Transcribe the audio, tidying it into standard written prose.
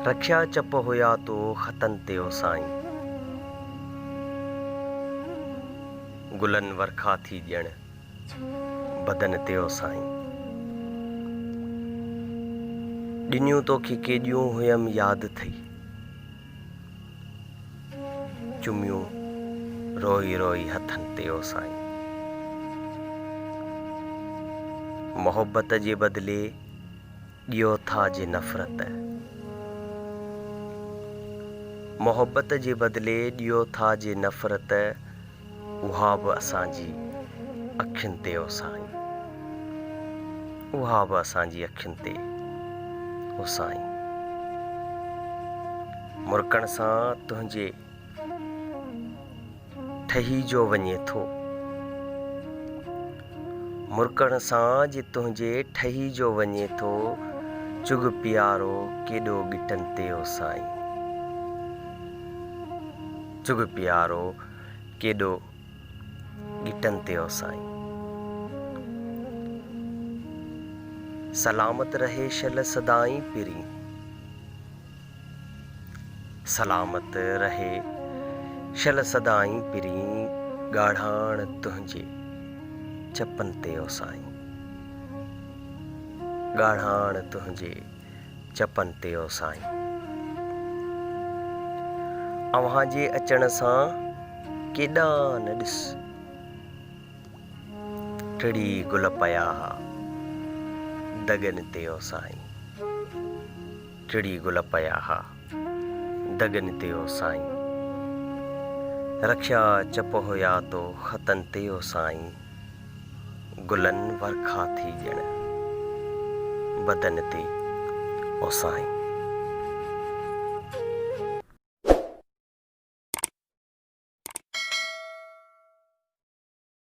रखिया चप होया तो खतन ते ओ साईं, गुलन वरखा थी ॼण बदन ते ओ साईं। ॾिनियूं तोखे केॾियूं हुयमि यादि थई, चुमियूं रोई रोई हथनि ते ओ साईं। मोहब्बत जे बदिले ॾियो था जे नफ़रत, मोहब्बत जे बदिले ॾियो था जे नफ़रत, उहा बि असांजी अखियुनि ते ओ साईं, उहा बि असांजी अखियुनि ते ओ साईं। मुर्कण सां तुंहिंजे ठही जो वञे थो, मुर्कण सां जे तुंहिंजे ठही जो वञे थो, चुग प्यारो केॾो गिटनि ते ओ साईं, चुग प्यारो केॾो गिटनि ते ओ साईं। सलामत रहे शल सदाईं पिरी, सलामत रहे शल सदाईं पिरी, ॻाढ़ाण तुंहिंजे चपनि ते ओ साईं, ॻाढ़ाण तुंहिंजे चपनि ते ओ साईं। अव्हां जे अचण सां केॾा न ॾिस, टिड़ी गुल पया हा दगनि ते ओ साईं, टिड़ी गुल पया हा दगनि ते ओ साईं। रखिया चप हुया तो खतनि ते ओ साईं, गुलनि वरखा थी ॼण बदन ते ओ साईं।